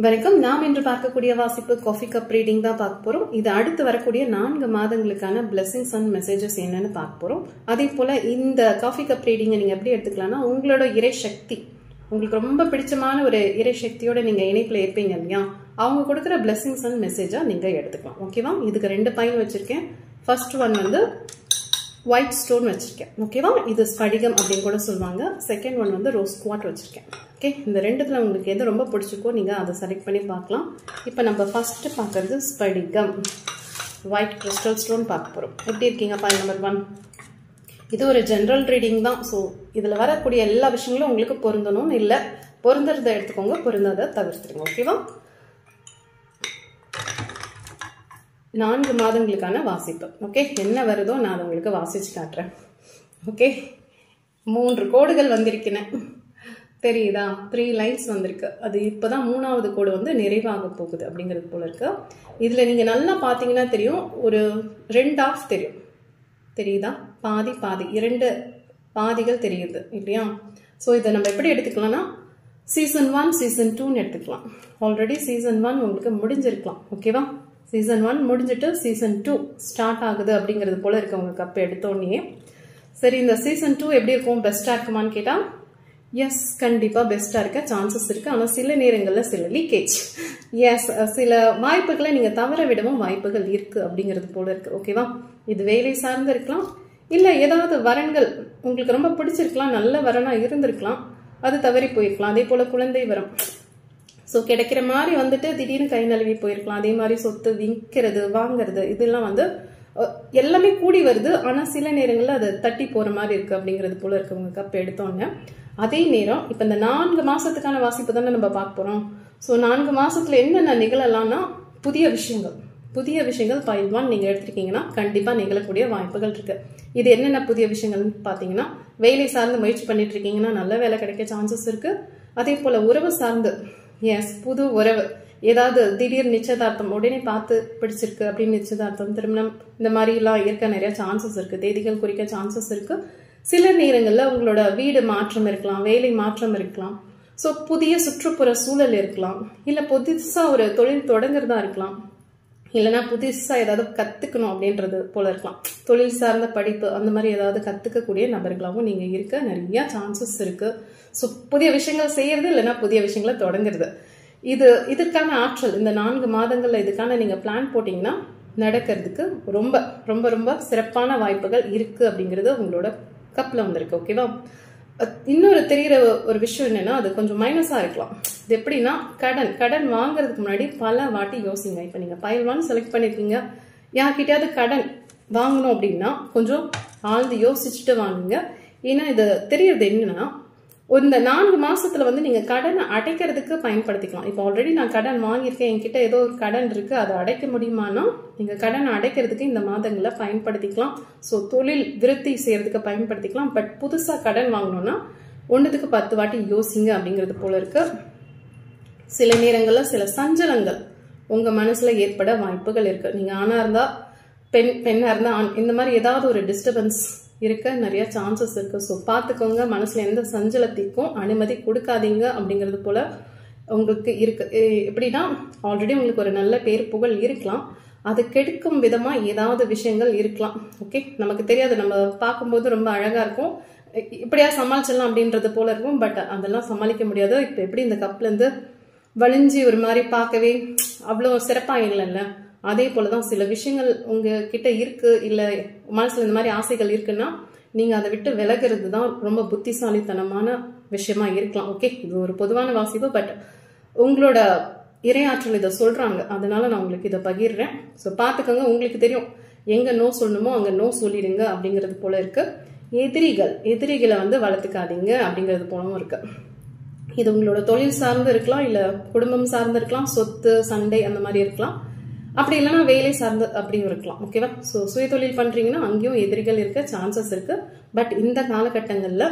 வணக்கம். நாம் இன்று பார்க்கக்கூடிய வாசிப்பு காஃபி கப் ரீடிங் தான் பார்க்க போறோம். இது அடுத்து வரக்கூடிய 4 மாதங்களுக்கான பிளெஸிங்ஸ் அண்ட் மெசேஜஸ் என்னன்னு பார்க்க போறோம். அதே போல இந்த காஃபி கப் ரீடிங்கை நீங்க எப்படி எடுத்துக்கலாம்னா, உங்களோட இறை சக்தி, உங்களுக்கு ரொம்ப பிடிச்சமான ஒரு இறை சக்தியோட நீங்க இணைப்புல இருப்பீங்க இல்லையா, அவங்க கொடுக்குற பிளெஸிங்ஸ் அண்ட் மெசேஜா நீங்க எடுத்துக்கலாம். ஓகேவா? இதுக்கு 2 பாயிண்ட் வச்சிருக்கேன். ஃபர்ஸ்ட் ஒன் வந்து ஒயிட் ஸ்டோன் வச்சிருக்கேன். ஓகேவா? இது ஸ்படிகம் அப்படின்னு கூட சொல்லுவாங்க. செகண்ட் ஒன் வந்து ரோஸ் குவார்ட்ஸ் வச்சிருக்கேன். ஓகே, இந்த ரெண்டுத்துல உங்களுக்கு எது ரொம்ப பிடிச்சிருக்கோ நீங்க அதை செலக்ட் பண்ணி பார்க்கலாம். இப்போ நம்ம ஃபர்ஸ்ட் பார்க்கறது ஸ்படிகம் ஒயிட் கிறிஸ்டல் ஸ்டோன் பார்க்க போறோம். எப்படி இருக்கீங்க? Point number 1. இது ஒரு ஜெனரல் ரீடிங் தான். ஸோ இதுல வரக்கூடிய எல்லா விஷயங்களும் உங்களுக்கு பொருந்தணும்னு இல்லை. பொருந்ததை எடுத்துக்கோங்க, பொருந்தாத தவிர்த்துருங்க. ஓகேவா? 4 மாதங்களுக்கான வாசிப்பு. ஓகே, என்ன வருதோ நான் அதை உங்களுக்கு வாசிச்சு காட்டுறேன். ஓகே, 3 கோடுகள் வந்திருக்கிறேன். தெரியுதா? 3 லைன்ஸ் வந்திருக்கு. அது இப்போதான் 3வது கோடு வந்து நிறைவாக போகுது அப்படிங்கிறது போல இருக்கு. இதுல நீங்க நல்லா பாத்தீங்கன்னா தெரியும், ஒரு 2 ஆஃப் தெரியும். தெரியுதா? பாதி பாதி 2 பாதிகள் தெரியுது இல்லையா? ஸோ இதை நம்ம எப்படி எடுத்துக்கலாம்னா, சீசன் 1 சீசன் 2ன்னு எடுத்துக்கலாம். ஆல்ரெடி சீசன் 1 உங்களுக்கு முடிஞ்சிருக்கலாம். ஓகேவா? சீசன் 1 முடிஞ்சிட்டு சீசன் 2 ஸ்டார்ட் ஆகுது அப்படிங்கிறது போல இருக்கு உங்களுக்கு அப்போ எடுத்தோடனே. சரி, இந்த சீசன் 2 எப்படி இருக்கும்? பெஸ்டா இருக்குமான்னு கேட்டா, எஸ், கண்டிப்பா பெஸ்டா இருக்க சான்சஸ் இருக்கு. ஆனா சில நேரங்கள்ல சில லீக்கேஜ், எஸ், சில வாய்ப்புகளை நீங்க தவற விடவும் வாய்ப்புகள் இருக்கு அப்படிங்கிறது போல இருக்கு. ஓகேவா? இது வேலை சார்ந்து இருக்கலாம், இல்ல ஏதாவது வரன்கள் உங்களுக்கு ரொம்ப பிடிச்சிருக்கலாம், நல்ல வரனா இருந்திருக்கலாம், அது தவறி போயிருக்கலாம். அதே போல குழந்தை வரம், ஸோ கிடைக்கிற மாதிரி வந்துட்டு திடீர்னு கை நழுவி போயிருக்கலாம். அதே மாதிரி சொத்து விற்கிறது வாங்கிறது இதெல்லாம் வந்து எல்லாமே கூடி வருது. ஆனா சில நேரங்கள்ல அது தட்டி போற மாதிரி இருக்கு அப்படிங்கிறது போல இருக்கு உங்களுக்கு அப்ப எடுத்தோங்க. அதே நேரம் இப்ப இந்த 4 மாசத்துக்கான வாசிப்பு தானே நம்ம பார்க்க போறோம். ஸோ 4 மாசத்துல என்னென்ன நிகழலாம்னா, புதிய விஷயங்கள் பைல் 1 நீங்க எடுத்திருக்கீங்கன்னா கண்டிப்பா நிகழக்கூடிய வாய்ப்புகள் இருக்கு. இது என்னென்ன புதிய விஷயங்கள்னு பாத்தீங்கன்னா, வேலை சார்ந்து முயற்சி பண்ணிட்டு இருக்கீங்கன்னா நல்ல வேலை கிடைக்க சான்சஸ் இருக்கு. அதே போல உறவு சார்ந்து, எஸ், புது உறவு, ஏதாவது திடீர் நிச்சயதார்த்தம், உடனே பார்த்து பிடிச்சிருக்கு அப்படின்னு நிச்சயதார்த்தம், திருமணம், இந்த மாதிரி எல்லாம் இருக்க நிறைய சான்சஸ் இருக்கு. தேதிகள் குறிக்க சான்சஸ் இருக்கு. சில நேரங்கள்ல உங்களோட வீடு மாற்றம் இருக்கலாம், வேலை மாற்றம் இருக்கலாம், ஸோ புதிய சுற்றுப்புற சூழல் இருக்கலாம், இல்ல புதுசா ஒரு தொழில் தொடங்குறதா இருக்கலாம், இல்லைன்னா புதுசா ஏதாவது கத்துக்கணும் அப்படின்றது போல இருக்கலாம். தொழில் சார்ந்த படிப்பு அந்த மாதிரி ஏதாவது கத்துக்கக்கூடிய நபர்களாகவும் நீங்க இருக்க நிறைய சான்சஸ் இருக்கு. ஸோ புதிய விஷயங்கள் செய்யறது, இல்லைன்னா புதிய விஷயங்களை தொடங்குறது, இதுக்கான ஆற்றல் இந்த 4 மாதங்கள்ல இதுக்கான நீங்க பிளான் போட்டீங்கன்னா நடக்கிறதுக்கு ரொம்ப ரொம்ப ரொம்ப சிறப்பான வாய்ப்புகள் இருக்கு அப்படிங்கிறது உங்களோட கப்ல வந்திருக்கு. ஓகேவா? இன்னொரு தெரிகிற ஒரு விஷயம் என்னன்னா, அது கொஞ்சம் மைனஸா இருக்கலாம். இது எப்படின்னா, கடன் வாங்குறதுக்கு முன்னாடி பல வாட்டி யோசிங்க. இப்ப நீங்க பைல் 1 செலக்ட் பண்ணிருக்கீங்க, யார்கிட்டயாவது கடன் வாங்கணும் அப்படின்னா கொஞ்சம் ஆழ்ந்து யோசிச்சுட்டு வாங்குங்க. ஏன்னா இது தெரியறது என்னன்னா, இந்த 4 மாசத்துல வந்து நீங்க கடனை அடைக்கிறதுக்கு பயன்படுத்திக்கலாம். இப்போ ஆல்ரெடி நான் கடன் வாங்கியிருக்கேன், என்கிட்ட ஏதோ ஒரு கடன் இருக்கு, அதை அடைக்க முடியுமானா நீங்க கடனை அடைக்கிறதுக்கு இந்த மாதங்களை பயன்படுத்திக்கலாம். ஸோ தொழில் விருத்தி செய்யறதுக்கு பயன்படுத்திக்கலாம். பட் புதுசா கடன் வாங்கணும்னா 1க்கு 10 வாட்டி யோசிங்க அப்படிங்கிறது போல இருக்கு. சில நேரங்கள்ல சில சஞ்சலங்கள் உங்க மனசுல ஏற்பட வாய்ப்புகள் இருக்கு. நீங்க ஆணா இருந்தா பெண்ணா இருந்தா ஆண், இந்த மாதிரி ஏதாவது ஒரு டிஸ்டர்பன்ஸ் இருக்க நிறைய சான்சஸ் இருக்கு. ஸோ பார்த்துக்கோங்க, மனசுல எந்த சஞ்சலத்திற்கும் அனுமதி கொடுக்காதீங்க அப்படிங்கிறது போல உங்களுக்கு இருக்கு. எப்படின்னா, ஆல்ரெடி உங்களுக்கு ஒரு நல்ல பேர் புகழ் இருக்கலாம், அது கெடுக்கும் விதமா ஏதாவது விஷயங்கள் இருக்கலாம். ஓகே, நமக்கு தெரியாது, நம்ம பார்க்கும்போது ரொம்ப அழகா இருக்கும், இப்படியா சமாளிச்சிடலாம் அப்படின்றது போல இருக்கும். பட் அதெல்லாம் சமாளிக்க முடியாது. இப்போ எப்படி இந்த கப்ல இருந்து வலிஞ்சு ஒரு மாதிரி பார்க்கவே அவ்வளோ சிறப்பா இல்லைல்ல, அதே போலதான் சில விஷயங்கள் உங்க கிட்ட இருக்கு, இல்ல மனசுல இந்த மாதிரி ஆசைகள் இருக்குன்னா நீங்க அதை விட்டு விலகிறது தான் ரொம்ப புத்திசாலித்தனமான விஷயமா இருக்கலாம். ஓகே, இது ஒரு பொதுவான வாசிப்பு, பட் உங்களோட இறையாற்றல் இதை சொல்றாங்க, அதனால நான் உங்களுக்கு இதை பகிர்றேன். ஸோ பார்த்துக்கோங்க, உங்களுக்கு தெரியும் எங்க நோ சொல்லணுமோ அங்க நோ சொல்லிடுங்க அப்படிங்கிறது போல இருக்கு. எதிரிகளை வந்து வளர்த்துக்காதீங்க அப்படிங்கிறது போலவும் இருக்கு. இது உங்களோட தொழில் சார்ந்து இருக்கலாம், இல்ல குடும்பம் சார்ந்து இருக்கலாம், சொத்து சண்டை அந்த மாதிரி இருக்கலாம், அப்படி இல்லைன்னா வேலை சார்ந்து அப்படியும் இருக்கலாம். ஓகேவா? ஸோ சுய தொழில் பண்றீங்கன்னா அங்கேயும் எதிரிகள் இருக்க சான்சஸ் இருக்கு. பட் இந்த காலகட்டங்கள்ல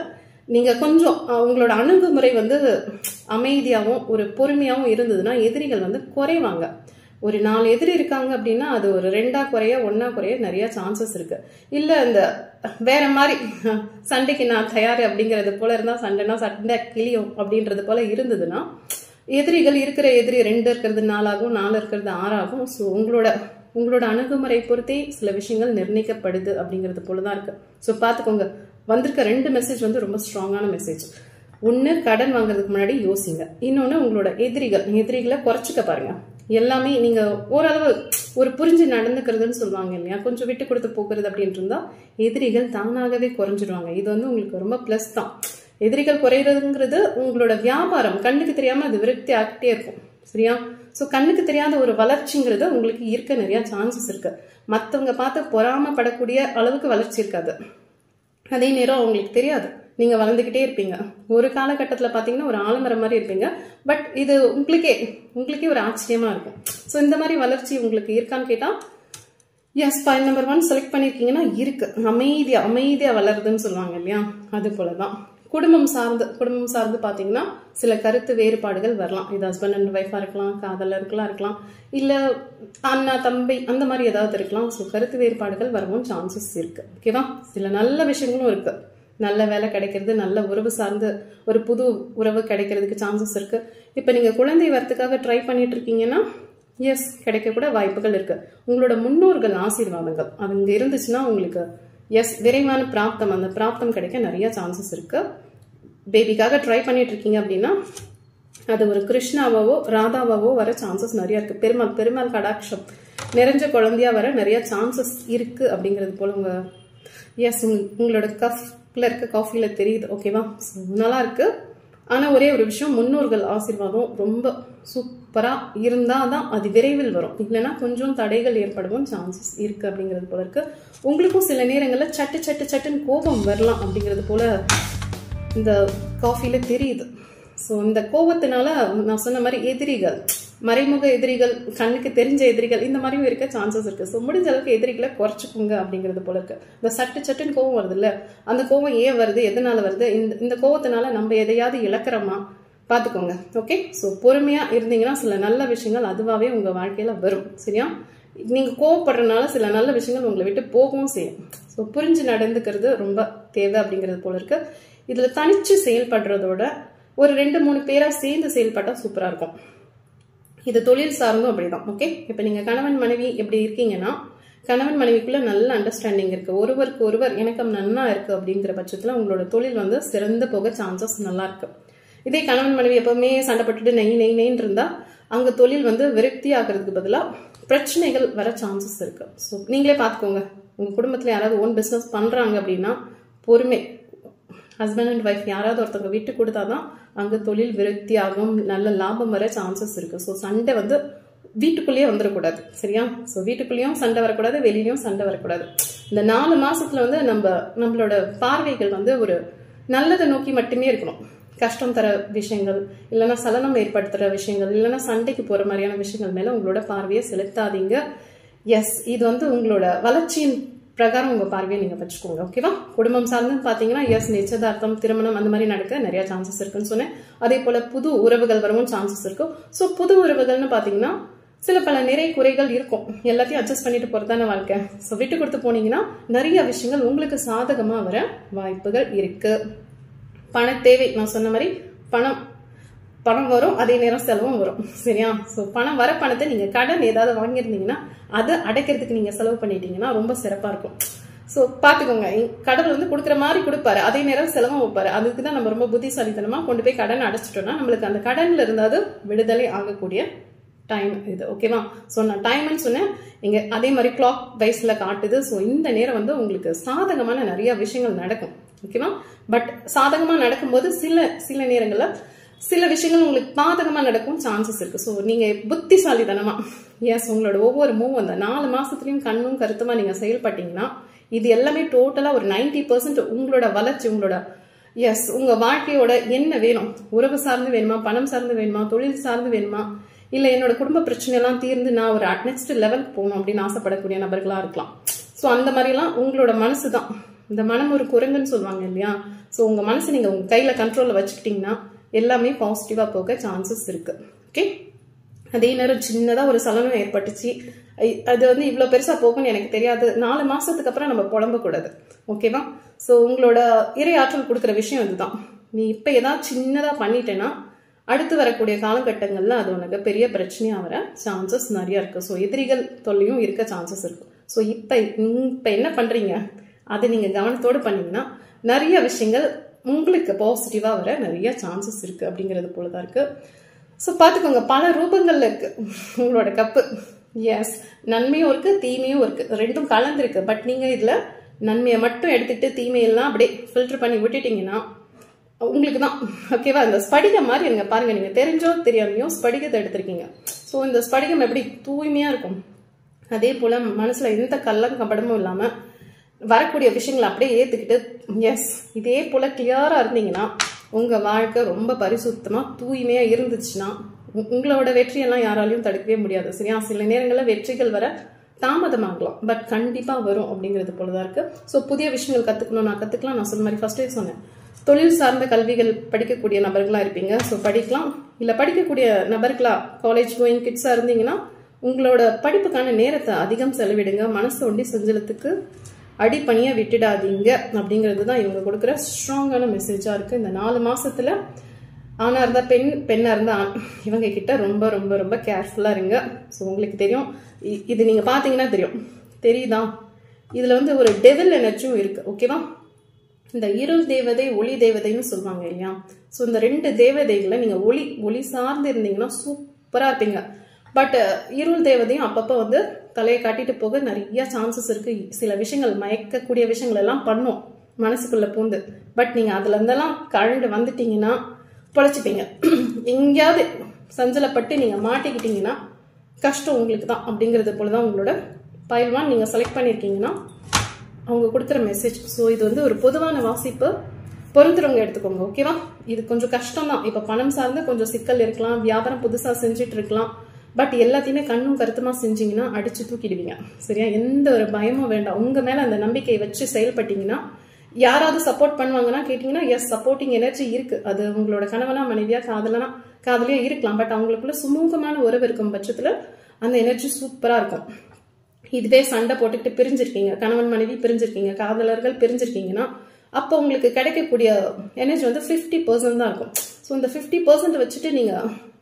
நீங்க கொஞ்சம் உங்களோட அணுகுமுறை வந்து அமைதியாகவும் ஒரு பொறுமையாகவும் இருந்ததுன்னா எதிரிகள் வந்து குறைவாங்க. ஒரு 4 எதிரி இருக்காங்க அப்படின்னா அது ஒரு 2ஆ குறைய 1ஆ குறைய நிறைய சான்சஸ் இருக்கு. இல்ல இந்த வேற மாதிரி சண்டைக்கு நான் தயார் அப்படிங்கிறது போல இருந்தா, சண்டைனா சண்டை கிளியும் அப்படின்றது போல இருந்ததுன்னா எதிரிகள் இருக்கிற எதிரி 2 இருக்கிறது 4 ஆகும், 4 இருக்கிறது 6 ஆகும். ஸோ உங்களோட அணுகுமுறை பொறுத்தே சில விஷயங்கள் நிர்ணயிக்கப்படுது அப்படிங்கிறது போலதான் இருக்கு. ஸோ பார்த்துக்கோங்க, வந்திருக்க 2 மெசேஜ் வந்து ரொம்ப ஸ்ட்ராங்கான மெசேஜ். ஒன்று, கடன் வாங்குறதுக்கு முன்னாடி யோசிங்க. இன்னொன்று, உங்களோட எதிரிகளை குறைச்சிக்க பாருங்க. எல்லாமே நீங்க ஓரளவு ஒரு புரிஞ்சு நடந்துக்கிறதுன்னு சொல்லுவாங்க இல்லையா, கொஞ்சம் விட்டு கொடுத்து போக்குறது அப்படின்ட்டு இருந்தா எதிரிகள் தானாகவே குறைஞ்சிடுவாங்க. இது வந்து உங்களுக்கு ரொம்ப பிளஸ் தான். எதிரிகள் குறையிறதுங்கிறது உங்களோட வியாபாரம் கண்ணுக்கு தெரியாம அது விருத்தி ஆகிட்டே இருக்கும். சரியா? ஸோ கண்ணுக்கு தெரியாத ஒரு வளர்ச்சிங்கிறது உங்களுக்கு இருக்க நிறைய சான்சஸ் இருக்கு. மற்றவங்க பார்த்து பொறாமப்படக்கூடிய அளவுக்கு வளர்ச்சி இருக்காது. அதே நேரம் அவங்களுக்கு தெரியாது, நீங்க வளர்ந்துகிட்டே இருப்பீங்க. ஒரு காலகட்டத்தில் பார்த்தீங்கன்னா ஒரு ஆலமரம் மாதிரி இருப்பீங்க. பட் இது உங்களுக்கே ஒரு ஆச்சரியமா இருக்கும். ஸோ இந்த மாதிரி வளர்ச்சி உங்களுக்கு இருக்கான்னு கேட்டா எஸ், ஃபைல் நம்பர் 1 செலக்ட் பண்ணிருக்கீங்கன்னா இருக்கு. அமைதியா வளருதுன்னு சொல்லுவாங்க இல்லையா, அது போலதான். குடும்பம் சார்ந்து பாத்தீங்கன்னா சில கருத்து வேறுபாடுகள் வரலாம். இது ஹஸ்பண்ட் அண்ட் ஒய்ஃபா இருக்கலாம், காதலர்களா இருக்கலாம், இல்ல அண்ணா தம்பி அந்த மாதிரி ஏதாவது இருக்கலாம். ஸோ கருத்து வேறுபாடுகள் வரவும் சான்சஸ் இருக்கு. ஓகேவா? சில நல்ல விஷயங்களும் இருக்கு. நல்ல வேலை கிடைக்கிறது, நல்ல உறவு சார்ந்து ஒரு புது உறவு கிடைக்கிறதுக்கு சான்சஸ் இருக்கு. இப்ப நீங்க குழந்தை வரத்துக்காக ட்ரை பண்ணிட்டு இருக்கீங்கன்னா எஸ், கிடைக்க கூட வாய்ப்புகள் இருக்கு. உங்களோட முன்னோர்கள் ஆசீர்வாதங்கள் அது இங்க இருந்துச்சுன்னா உங்களுக்கு எஸ் விரைவான பிராப்தம், அந்த பிராப்தம் கிடைக்க நிறைய சான்சஸ் இருக்கு. பேபிக்காக ட்ரை பண்ணிட்டு இருக்கீங்க அப்படின்னா அது ஒரு கிருஷ்ணாவோ ராதாவோ வர சான்சஸ் நிறைய இருக்கு. பெருமாள் கடாட்சம் நிறைஞ்ச குழந்தையா வர நிறைய சான்சஸ் இருக்கு அப்படிங்கிறது போல உங்க எஸ் உங்களோட கஃப்ல இருக்க காஃபில தெரியுது. ஓகேவா? நல்லா இருக்கு. ஆனா ஒரே ஒரு விஷயம், முன்னோர்கள் ஆசீர்வாதம் ரொம்ப சூப்பரா இருந்தாதான் அது விரைவில் வரும். இல்லைன்னா கொஞ்சம் தடைகள் ஏற்படவும் சான்சஸ் இருக்கு அப்படிங்கிறது போல இருக்கு. உங்களுக்கும் சில நேரங்கள்ல சட்டுன்னு கோபம் வரலாம் அப்படிங்கிறது போல இந்த காஃபில தெரியுது. ஸோ இந்த கோபத்தினால நான் சொன்ன மாதிரி எதிரிகள், மறைமுக எதிரிகள், கண்ணுக்கு தெரிஞ்ச எதிரிகள், இந்த மாதிரியும் இருக்க சான்சஸ் இருக்கு. ஸோ முடிஞ்ச அளவுக்கு எதிரிகளை குறைச்சிக்கோங்க அப்படிங்கிறது போல இருக்கு. இந்த சட்டுன்னு கோவம் வருது இல்ல, அந்த கோவம் ஏன் வருது, எதனால வருது, இந்த கோவத்தினால நம்ம எதையாவது இழக்கிறோமா பாத்துக்கோங்க. ஓகே? ஸோ பொறுமையா இருந்தீங்கன்னா சில நல்ல விஷயங்கள் அதுவாகவே உங்க வாழ்க்கையில வரும். சரியா? நீங்க கோவப்படுறதுனால சில நல்ல விஷயங்கள் உங்களை விட்டு போகவும் செய்யும். ஸோ புரிஞ்சு நடந்துக்கிறது ரொம்ப தேவை அப்படிங்கிறது போல இருக்கு. இதுல தனிச்சு செயல்படுறதோட ஒரு 2-3 பேரா சேர்ந்து செயல்பட்டா சூப்பரா இருக்கும். இது தொழில் சார்ந்தும் அப்படிதான். ஓகே? இப்ப நீங்க கணவன் மனைவி எப்படி இருக்கீங்கன்னா கணவன் மனைவிக்குள்ள நல்ல அண்டர்ஸ்டாண்டிங் இருக்கு, ஒருவருக்கு ஒருவர் இணக்கம் நன்னா இருக்கு அப்படிங்கிற பட்சத்துல உங்களோட தொழில் வந்து சிறந்து போக சான்சஸ் நல்லா இருக்கு. இதே கணவன் மனைவி எப்பவுமே சண்டைப்பட்டுட்டு நெய்ன்னு இருந்தா அங்க தொழில் வந்து விரக்தி ஆகிறதுக்கு பதிலா பிரச்சனைகள் வர சான்சஸ் இருக்கு. ஸோ நீங்களே பாத்துக்கோங்க, உங்க குடும்பத்துல யாராவது ஓன் பிசினஸ் பண்றாங்க அப்படின்னா பொறுமை, ஹஸ்பண்ட் அண்ட் ஒய்ஃப் யாராவது ஒருத்தவங்க விட்டு கொடுத்தாதான் அங்க தொழில் விருத்தி ஆகும், நல்ல லாபம் வர சான்சஸ் இருக்கு. ஸோ சண்டை வந்து வீட்டுக்குள்ளேயே வந்துடக்கூடாது. சரியா? ஸோ வீட்டுக்குள்ளேயும் சண்டை வரக்கூடாது, வெளியிலயும் சண்டை வரக்கூடாது. இந்த 4 மாசத்துல வந்து நம்மளோட பார்வைகள் வந்து ஒரு நல்லதை நோக்கி மட்டுமே இருக்கணும். கஷ்டம் தர விஷயங்கள், இல்லைன்னா சலனம் ஏற்படுத்துற விஷயங்கள், இல்லைன்னா சண்டைக்கு போற மாதிரியான விஷயங்கள் மேல உங்களோட பார்வையை செலுத்தாதீங்க. எஸ், இது வந்து உங்களோட வளர்ச்சியின் பிரகாரம் உங்க பார்வையை நீங்க வச்சுக்கோங்க. ஓகேவா? குடும்பம் சார்ந்து பாத்தீங்கன்னா எஸ், நிச்சயதார்த்தம், திருமணம் அந்த மாதிரி நடக்க நிறைய சான்சஸ் இருக்குன்னு சொன்னேன். அதே போல புது உறவுகள் வரவும் சான்சஸ் இருக்கும். ஸோ புது உறவுகள்னு பாத்தீங்கன்னா சில பல நிறை குறைகள் இருக்கும், எல்லாத்தையும் அட்ஜஸ்ட் பண்ணிட்டு போறதான வாழ்க்கை. ஸோ விட்டு கொடுத்து போனீங்கன்னா நிறைய விஷயங்கள் உங்களுக்கு சாதகமா வர வாய்ப்புகள் இருக்கு. பண தேவை, நான் சொன்ன மாதிரி பணம் வரும், அதே நேரம் செலவும் வரும். சரியா? ஸோ பணம் வர பணத்தை நீங்க கடன் ஏதாவது வாங்கியிருந்தீங்கன்னா அதை அடைக்கிறதுக்கு நீங்க செலவு பண்ணிட்டீங்கன்னா ரொம்ப சிறப்பா இருக்கும். ஸோ பாத்துக்கோங்க, கடவுள் வந்து கொடுக்குற மாதிரி கொடுப்பாரு, அதே நேரம் செலவும் வைப்பாரு. அதுக்குதான் நம்ம ரொம்ப புத்திசாலித்தனமா கொண்டு போய் கடன் அடைச்சிட்டோம்னா நம்மளுக்கு அந்த கடன்ல இருந்தாது விடுதலை ஆகக்கூடிய டைம் இது. ஓகேவா? ஸோ நான் டைம்னு சொன்னேன், இங்க அதே மாதிரி கிளாக் வைஸ்ல காட்டுது. ஸோ இந்த நேரம் வந்து உங்களுக்கு சாதகமான நிறைய விஷயங்கள் நடக்கும். ஓகேவா? பட் சாதகமா நடக்கும்போது சில நேரங்கள்ல சில விஷயங்கள் உங்களுக்கு பாதகமா நடக்கும் சான்சஸ் இருக்கு. ஸோ நீங்க புத்திசாலித்தனமா எஸ் உங்களோட ஒவ்வொரு மூவ் அந்த 4 மாசத்துலயும் கண்ணும் கருத்துமா நீங்க செயல்பட்டீங்கன்னா இது எல்லாமே டோட்டலா ஒரு 90% உங்களோட வளர்ச்சி, உங்களோட எஸ் உங்க வாழ்க்கையோட என்ன வேணும், உறவு சார்ந்து வேணுமா, பணம் சார்ந்து வேணுமா, தொழில் சார்ந்து வேணுமா, இல்ல என்னோட குடும்ப பிரச்சனை எல்லாம் தீர்ந்து நான் ஒரு நெக்ஸ்ட் லெவலுக்கு போகணும் அப்படின்னு ஆசைப்படக்கூடிய நபர்களா இருக்கலாம். ஸோ அந்த மாதிரி எல்லாம் உங்களோட மனசுதான், இந்த மனம் ஒரு குரங்குன்னு சொல்லுவாங்க இல்லையா. ஸோ உங்க மனசு நீங்க உங்க கையில கண்ட்ரோல்ல வச்சுக்கிட்டீங்கன்னா எல்லாமே பாசிட்டிவா போக சான்சஸ் இருக்கு. ஓகே? அதே நேரம் சின்னதா ஒரு சலனம் ஏற்பட்டுச்சு, அது வந்து இவ்வளவு பெருசா போகும்னு எனக்கு தெரியாது, 4 மாசத்துக்கு அப்புறம் நம்ம புலம்ப கூடாது. ஓகேவா? ஸோ உங்களோட இறை ஆற்றல் கொடுக்குற விஷயம் இதுதான். நீ இப்ப ஏதாவது சின்னதா பண்ணிட்டேன்னா அடுத்து வரக்கூடிய காலகட்டங்கள்ல அது உனக்கு பெரிய பிரச்சனையா வர சான்சஸ் நிறைய இருக்கு. ஸோ எதிரிகள் தொல்லையும் இருக்க சான்சஸ் இருக்கு. ஸோ இப்ப என்ன பண்றீங்க, அதை நீங்க கவனத்தோடு பண்ணீங்கன்னா நிறைய விஷயங்கள் உங்களுக்கு பாசிட்டிவா வர நிறைய சான்சஸ் இருக்கு அப்படிங்கிறது போலதான் இருக்கு. ஸோ பார்த்துக்கோங்க, பல ரூபங்கள்ல இருக்கு உங்களோட கப்பு. எஸ், நன்மையும் இருக்கு தீமையும் இருக்கு, ரெண்டும் கலந்துருக்கு. பட் நீங்க இதுல நன்மையை மட்டும் எடுத்துக்கிட்டு தீமையெல்லாம் அப்படியே ஃபில்டர் பண்ணி விட்டுட்டீங்கன்னா உங்களுக்கு தான் ஓகேவா. இந்த ஸ்படிகம் மாதிரி இருங்க பாருங்க, நீங்க தெரிஞ்சோ தெரியாமையோ ஸ்படிகத்தை எடுத்திருக்கீங்க. ஸோ இந்த ஸ்படிகம் எப்படி தூய்மையா இருக்கும், அதே போல மனசுல எந்த கள்ளம் கபடமும் இல்லாம வரக்கூடிய விஷயங்களை அப்படியே ஏத்துக்கிட்டு எஸ் இதே போல கிளியரா இருந்தீங்கன்னா உங்க வாழ்க்கை ரொம்ப பரிசுத்தமா தூய்மையா இருந்துச்சுன்னா உங்களோட வெற்றியெல்லாம் யாராலையும் தடுக்கவே முடியாது. சரியா, சில நேரங்களில் வெற்றிகள் வர தாமதமாகலாம், பட் கண்டிப்பா வரும் அப்படிங்கிறது போலதான் இருக்கு. ஸோ புதிய விஷயங்கள் கத்துக்கணும், நான் கத்துக்கலாம். நான் சொன்ன மாதிரி ஃபர்ஸ்டே சொன்னேன், தொழில் சார்ந்த கல்விகள் படிக்கக்கூடிய நபர்களா இருப்பீங்க. ஸோ படிக்கலாம். இல்ல படிக்கக்கூடிய நபர்களா காலேஜ் கோயிங் கிட்ஸா இருந்தீங்கன்னா உங்களோட படிப்புக்கான நேரத்தை அதிகம் செலவிடுங்க. மனசு ஒண்டி செஞ்சலத்துக்கு அடிப்பணியா விட்டுடாதீங்க அப்படிங்கிறது தான் இவங்க கொடுக்குற ஸ்ட்ராங்கான மெசேஜா இருக்கு. இந்த 4 மாசத்துல ஆனா இருந்தா பெண், பெண்ணா இருந்தா ஆண், இவங்க கிட்ட ரொம்ப ரொம்ப ரொம்ப கேர்ஃபுல்லா இருங்க. ஸோ உங்களுக்கு தெரியும், இது நீங்க பாத்தீங்கன்னா தெரியுதா, இதுல வந்து ஒரு டெவில் எனர்ஜியும் இருக்கு. ஓகேவா, இந்த இருள் தேவதை ஒளி தேவதைன்னு சொல்லுவாங்க இல்லையா. ஸோ இந்த 2 தேவதைகளை நீங்க ஒளி சார்ந்து இருந்தீங்கன்னா சூப்பரா இருப்பீங்க. பட் இருள் தேவதையும் அப்பப்ப வந்து தலையை காட்டிட்டு போக நிறைய சான்சஸ் இருக்கு. சில விஷயங்கள் மயக்கக்கூடிய விஷயங்கள் எல்லாம் பண்ணும் மனசுக்குள்ள பூந்து. பட் நீங்க அதுல இருந்தெல்லாம் கழண்டு வந்துட்டீங்கன்னா பொழைச்சிப்பீங்க. எங்கேயாவது சஞ்சலப்பட்டு நீங்க மாட்டிக்கிட்டீங்கன்னா கஷ்டம் உங்களுக்கு தான் அப்படிங்கிறது போலதான் உங்களோட பைல்வான் நீங்க செலக்ட் பண்ணிருக்கீங்கன்னா அவங்க கொடுக்குற மெசேஜ். ஸோ இது வந்து ஒரு பொதுவான வாசிப்பு, பொறுத்துறவங்க எடுத்துக்கோங்க. ஓகேவா, இது கொஞ்சம் கஷ்டம் தான். இப்ப பணம் சார்ந்து கொஞ்சம் சிக்கல் இருக்கலாம், வியாபாரம் புதுசா செஞ்சுட்டு இருக்கலாம். பட் எல்லாத்தையுமே கண்ணும் கருத்துமா செஞ்சீங்கன்னா அடிச்சு தூக்கிடுவீங்க. சரியா, எந்த ஒரு பயமும் வேண்டாம். உங்க மேல அந்த நம்பிக்கையை வச்சு செயல்பட்டீங்கன்னா யாராவது சப்போர்ட் பண்ணுவாங்கன்னா கேட்டீங்கன்னா எஸ், சப்போர்ட்டிங் எனர்ஜி இருக்கு. அது உங்களோட கணவனா மனைவியா காதலியா இருக்கலாம். பட் அவங்களுக்குள்ள சுமூகமான உறவு இருக்கும் பட்சத்துல அந்த எனர்ஜி சூப்பரா இருக்கும். இதுவே சண்டை போட்டுக்கிட்டு பிரிஞ்சிருக்கீங்க, கணவன் மனைவி பிரிஞ்சிருக்கீங்க, காதலர்கள் பிரிஞ்சிருக்கீங்கன்னா அப்போ உங்களுக்கு கிடைக்கக்கூடிய எனர்ஜி வந்து 50% தான் இருக்கும். ஸோ இந்த 50% வச்சுட்டு நீங்க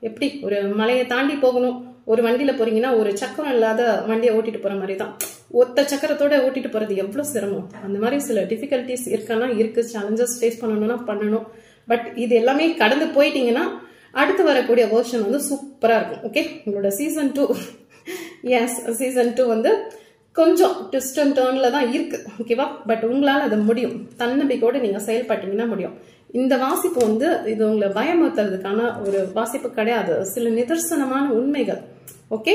எப்படி ஒரு மலையை தாண்டி போகணும், ஒரு வண்டியில போறீங்கன்னா ஒரு சக்கரம் இல்லாத வண்டியை ஓட்டிட்டு போற மாதிரி தான். ஒத்த சக்கரத்தோட ஓட்டிட்டு போறது எவ்வளவு சிரமம். அந்த மாதிரி சில டிஃபிகல்டிஸ் இருக்கானா இருக்கு, சேலஞ்சஸ் ஃபேஸ் பண்ணணும்னா பண்ணணும். பட் இது எல்லாமே கடந்து போயிட்டீங்கன்னா அடுத்து வரக்கூடிய வெர்ஷன் வந்து சூப்பரா இருக்கும். ஓகே, உங்களோட சீசன் 2 எஸ் சீசன் 2 வந்து கொஞ்சம் ட்விஸ்ட் அண்ட் டர்ன்ல தான் இருக்கு. ஓகேவா, பட் உங்களால அது முடியும். தன்னம்பிக்கையோட நீங்க செயல்பட்டீங்கன்னா முடியும். இந்த வாசிப்பு வந்து இது உங்களை பயமுறுத்துறதுக்கான ஒரு வாசிப்பு கிடையாது. சில நிதர்சனமான உண்மைகள், ஓகே,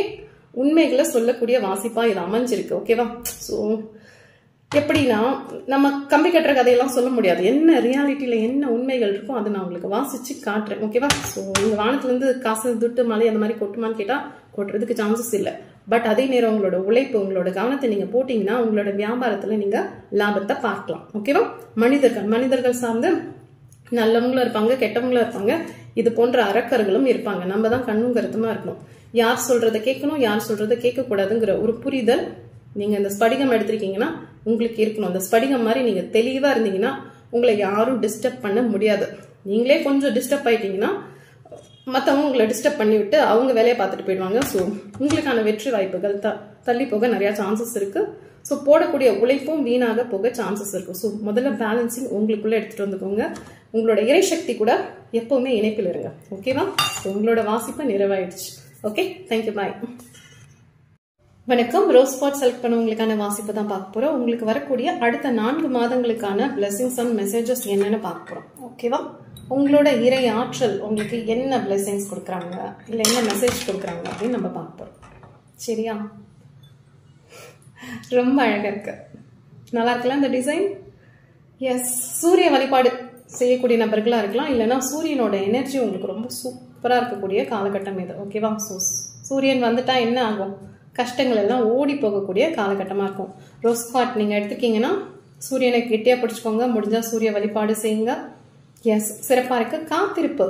உண்மைகளை சொல்லக்கூடிய வாசிப்பா இது அமைஞ்சிருக்கு. ஓகேவா, ஸோ எப்படின்னா நம்ம கம்பி கட்டுற கதையெல்லாம் சொல்ல முடியாது. என்ன ரியாலிட்டியில என்ன உண்மைகள் இருக்கோ அதை நான் உங்களுக்கு வாசிச்சு காட்டுறேன். ஓகேவா, ஸோ இந்த வானத்துல இருந்து காசு துட்டு மழை அந்த மாதிரி கொட்டுமான்னு கேட்டா கொட்டுறதுக்கு சான்சஸ் இல்லை. பட் அதே நேரம் உங்களோட உழைப்பு, உங்களோட கவனத்தை நீங்க போட்டீங்கன்னா உங்களோட வியாபாரத்துல நீங்க லாபத்தை பார்க்கலாம். ஓகேவா, மனிதர்கள் சார்ந்து நல்லவங்களும் இருப்பாங்க, கெட்டவங்களும் இருப்பாங்க, இது போன்ற அரக்கர்களும் இருப்பாங்க. நம்ம தான் கண்ணும் கருத்துமா இருக்கணும். யார் சொல்றதை கேட்கணும், யார் சொல்றதை கேட்க கூடாதுங்கிற ஒரு புரிதல் நீங்க இந்த ஸ்படிகம் எடுத்திருக்கீங்கன்னா உங்களுக்கு இருக்கணும். அந்த ஸ்படிகம் மாதிரி நீங்க தெளிவா இருந்தீங்கன்னா உங்களை யாரும் டிஸ்டர்ப் பண்ண முடியாது. நீங்களே கொஞ்சம் டிஸ்டர்ப் ஆயிட்டீங்கன்னா மற்றவங்க உங்களை டிஸ்டர்ப் பண்ணி விட்டு அவங்க வேலையை பார்த்துட்டு போயிடுவாங்க. ஸோ உங்களுக்கான வெற்றி வாய்ப்புகள் தள்ளி போக நிறைய சான்சஸ் இருக்கு. ஸோ போடக்கூடிய உழைப்பும் வீணாக போக சான்சஸ் இருக்கு. ஸோ முதல்ல பேலன்சிங் உங்களுக்குள்ள எடுத்துட்டு வந்துக்கோங்க. உங்களோட இறைசக்தி கூட எப்பவுமே இணைப்பில் இருங்க. ஓகேவா, உங்களோட வாசிப்பு நிறைவாயிடுச்சு. ஓகே, தேங்க்யூ, பாய். வணக்கம். ரோஸ் ஸ்பாட் செலக்ட் பண்ணவங்களுக்கான வாசிப்பு தான் பார்க்க போறோம். உங்களுக்கு வரக்கூடிய அடுத்த 4 மாதங்களுக்கான பிளெஸிங்ஸ் அண்ட் மெசேஜஸ் என்னன்னு பார்க்க போறோம். ஓகேவா, உங்களோட இறை ஆற்றல் உங்களுக்கு என்ன பிளெஸிங்ஸ் கொடுக்குறாங்க, இல்லை என்ன மெசேஜ் கொடுக்குறாங்க அப்படின்னு நம்ம பார்க்க போறோம். சரியா, ரொம்ப அழகா இருக்கு, நல்லா இருக்கலாம் இந்த டிசைன். எஸ், சூரிய வழிபாடு செய்யக்கூடிய நபர்களா இருக்கலாம், இல்லைன்னா சூரியனோட எனர்ஜி உங்களுக்கு ரொம்ப சூப்பரா இருக்கக்கூடிய காலகட்டம் இது. ஓகேவா, சூரியன் வந்துட்டா என்ன ஆகும், கஷ்டங்கள் எல்லாம் ஓடி போகக்கூடிய காலகட்டமா இருக்கும். ரோஸ் ஸ்பாட் நீங்க எடுத்துக்கீங்கன்னா சூரியனை கெட்டியா பிடிச்சுக்கோங்க, முடிஞ்சா சூரிய வழிபாடு செய்யுங்க. எஸ், சிறப்பா இருக்கு. காத்திருப்பு,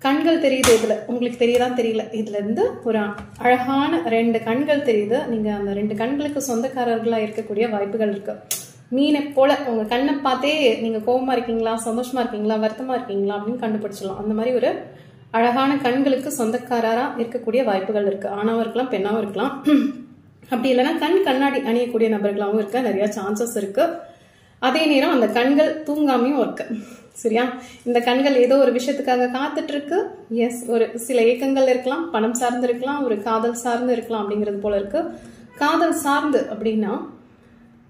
கண்கள் தெரியுது இதுல, உங்களுக்கு தெரியுதான் தெரியல, இதுல இருந்து ஒரு அழகான 2 கண்கள் தெரியுது. நீங்க அந்த 2 கண்களுக்கு சொந்தக்காரர்களா இருக்கக்கூடிய வாய்ப்புகள் இருக்கு. மீனை போல உங்க கண்ணை பார்த்தே நீங்க கோபமா இருக்கீங்களா, சந்தோஷமா இருக்கீங்களா, வருத்தமா இருக்கீங்களா அப்படின்னு கண்டுபிடிச்சிடலாம். அந்த மாதிரி ஒரு அழகான கண்களுக்கு சொந்தக்காரரா இருக்கக்கூடிய வாய்ப்புகள் இருக்கு. ஆணாவும் இருக்கலாம், பெண்ணாவும் இருக்கலாம். அப்படி இல்லைன்னா கண்ணாடி அணியக்கூடிய நபர்களாகவும் இருக்க நிறைய சான்சஸ் இருக்கு. அதே நேரம் அந்த கண்கள் தூங்காமையும் இருக்கு. சரியா? இந்த கண்கள் ஏதோ ஒரு விஷயத்துக்காக காத்துட்டு இருக்கு. எஸ், ஒரு சில ஏக்கங்கள் இருக்கலாம், பணம் சார்ந்து இருக்கலாம், ஒரு காதல் சார்ந்து இருக்கலாம் அப்படிங்கிறது போல இருக்கு. காதல் சார்ந்து அப்படின்னா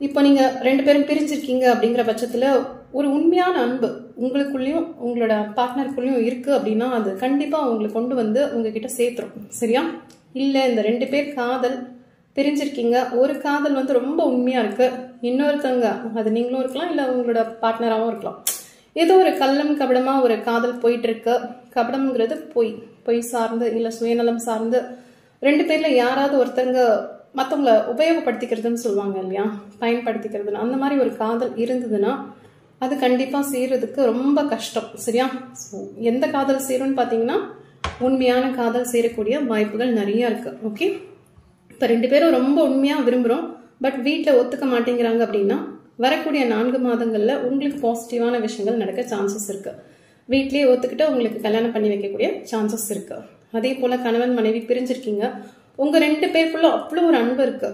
இப்போ நீங்க 2 பேரும் பிரிஞ்சிருக்கீங்க அப்படிங்கிற பட்சத்துல ஒரு உண்மையான அன்பு உங்களுக்குள்ளயும் உங்களோட பார்ட்னருக்குள்ளயும் இருக்கு அப்படின்னா அது கண்டிப்பா உங்களுக்கு கொண்டு வந்து உங்ககிட்ட சேர்த்துரும். சரியா? இல்ல இந்த 2 பேர் காதல் பிரிஞ்சிருக்கீங்க, ஒரு காதல் வந்து ரொம்ப உண்மையா இருக்கு, இன்னொருத்தவங்க அது நீங்களும் இருக்கலாம் இல்ல உங்களோட பார்ட்னராகவும் இருக்கலாம், ஏதோ ஒரு கள்ளம் கபடமா ஒரு காதல் போயிட்டு இருக்கு. கபடம்ங்கிறது பொய் சார்ந்து இல்ல சுயநலம் சார்ந்து 2 பேர்ல யாராவது ஒருத்தங்க மற்றவங்களை உபயோகப்படுத்திக்கிறதுன்னு சொல்லுவாங்க இல்லையா, பயன்படுத்திக்கிறதுன்னு, அந்த மாதிரி ஒரு காதல் இருந்ததுன்னா அது கண்டிப்பா செய்யறதுக்கு ரொம்ப கஷ்டம். சரியா? எந்த காதல் செய்யணும்னு பாத்தீங்கன்னா உண்மையான காதல் செய்யக்கூடிய வாய்ப்புகள் நிறைய இருக்கு. ஓகே, இப்ப 2 பேரும் ரொம்ப உண்மையா விரும்புறோம், பட் வீட்டுல ஒத்துக்க மாட்டேங்கிறாங்க அப்படின்னா வரக்கூடிய 4 மாதங்கள்ல உங்களுக்கு பாசிட்டிவான விஷயங்கள் நடக்க சான்சஸ் இருக்கு. வீட்லயே ஒத்துக்கிட்டு உங்களுக்கு கல்யாணம் பண்ணி வைக்கக்கூடிய சான்சஸ் இருக்கு. அதே போல கணவன் மனைவி பிரிஞ்சிருக்கீங்க, உங்க 2 பேருக்குள்ள அவ்வளோ ஒரு அன்பு இருக்கு,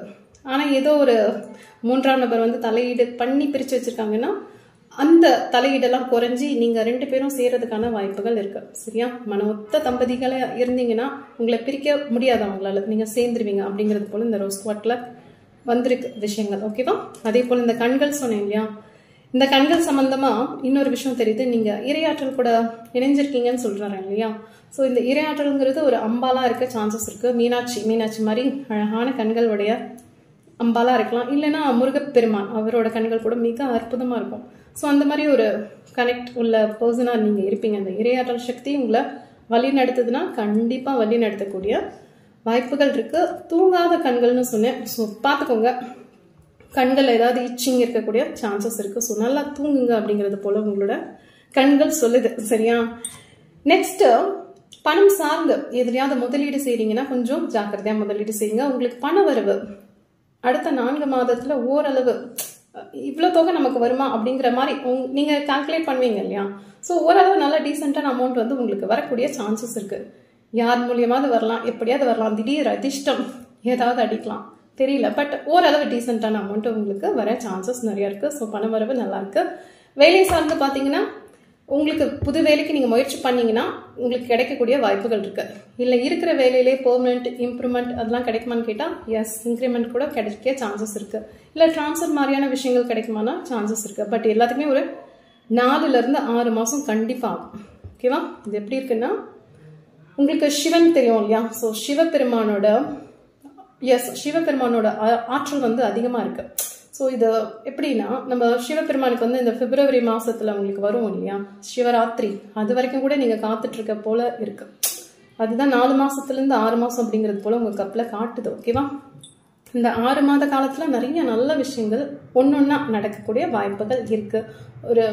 ஆனா ஏதோ ஒரு 3ஆம் நபர் வந்து தலையீடு பண்ணி பிரிச்சு வச்சிருக்காங்கன்னா அந்த தலையீடெல்லாம் குறைஞ்சி நீங்க 2 பேரும் சேர்றதுக்கான வாய்ப்புகள் இருக்கு. சரியா? மன ஒத்த தம்பதிகளை இருந்தீங்கன்னா உங்களை பிரிக்க முடியாது அவங்களால, நீங்க சேர்ந்துருவீங்க அப்படிங்கிறது போல இந்த ரோஸ் குவார்ட்ல வந்திருக்கு விஷயங்கள். ஓகேவா? அதே போல இந்த கண்கள் சொன்னேன் இல்லையா, இந்த கண்கள் சம்பந்தமா இன்னொரு விஷயம் தெரியுது. நீங்க இரையாற்றல் கூட இணைஞ்சிருக்கீங்கன்னு சொல்றாங்க இல்லையா. ஸோ இந்த இரையாற்றல்ங்கிறது ஒரு அம்பாலா இருக்க சான்சஸ் இருக்கு. மீனாட்சி மாதிரி அழகான கண்கள் உடைய அம்பாலா இருக்கலாம், இல்லைன்னா முருகப்பெருமான் அவரோட கண்கள் கூட மிக அற்புதமா இருக்கும். ஸோ அந்த மாதிரி ஒரு கனெக்ட் உள்ள பர்சனா நீங்க இருப்பீங்க. அந்த இரையாற்றல் சக்தி உங்களை வழி நடத்துதுன்னா கண்டிப்பா வழி நடத்தக்கூடிய வாய்ப்புகள் இருக்கு. தூங்காத கண்கள்னு சொன்னேன். ஸோ பார்த்துக்கோங்க, கண்கள் ஏதாவது இச்சிங் இருக்கக்கூடிய சான்சஸ் இருக்கு. ஸோ நல்லா தூங்குங்க அப்படிங்கிறது போல உங்களோட கண்கள் சொல்லுது. சரியா? நெக்ஸ்ட், பணம் சார்ந்து எதிரையாவது முதலீடு செய்றீங்கன்னா கொஞ்சம் ஜாக்கிரதையா முதலீடு செய்யுங்க. உங்களுக்கு பண வரவு அடுத்த 4 மாதத்துல ஓரளவு இவ்வளவு தொகை நமக்கு வருமா அப்படிங்கிற மாதிரி நீங்க கால்குலேட் பண்ணுவீங்க இல்லையா. ஸோ ஓரளவு நல்ல டீசென்டான அமௌண்ட் வந்து உங்களுக்கு வரக்கூடிய சான்சஸ் இருக்கு. யார் மூலியமாவது வரலாம், எப்படியாவது வரலாம், திடீர் அதிர்ஷ்டம் ஏதாவது அடிக்கலாம், தெரியல. பட் ஓரளவு டீசென்டான அமௌண்ட் உங்களுக்கு வர சான்சஸ் நிறைய இருக்கு. ஸோ பண வரவு நல்லா இருக்கு. வேலை சார்ந்து பாத்தீங்கன்னா உங்களுக்கு புது வேலைக்கு நீங்க முயற்சி பண்ணீங்கன்னா உங்களுக்கு கிடைக்கக்கூடிய வாய்ப்புகள் இருக்கு. இல்ல இருக்கிற வேலையிலே பெர்மனன்ட் இம்ப்ரூவ்மெண்ட் அதெல்லாம் கிடைக்குமான்னு கேட்டா எஸ், இன்க்ரிமெண்ட் கூட கிடைக்க சான்சஸ் இருக்கு. இல்ல டிரான்ஸ்ஃபர் மாதிரியான விஷயங்கள் கிடைக்குமானா சான்சஸ் இருக்கு. பட் எல்லாத்துக்குமே ஒரு 4 இருந்து 6 மாசம் கண்டிப்பா ஆகும். ஓகேவா? இது எப்படி இருக்குன்னா உங்களுக்கு சிவன் தெரியும் இல்லையா. ஸோ சிவபெருமானோட ஆற்றல் வந்து அதிகமா இருக்கு. ஸோ இது எப்படின்னா நம்ம சிவபெருமானுக்கு வந்து இந்த பிப்ரவரி மாசத்துல உங்களுக்கு வரும் இல்லையா சிவராத்திரி, அது வரைக்கும் கூட நீங்க காத்துட்டு இருக்க போல இருக்கு. அதுதான் 4 மாசத்துல இருந்து 6 மாசம் அப்படிங்கிறது போல உங்க கப்ல காட்டுது. ஓகேவா? இந்த 6 மாத காலத்துல நிறைய நல்ல விஷயங்கள் ஒன்னொன்னா நடக்கக்கூடிய வாய்ப்புகள் இருக்கு. ஒரு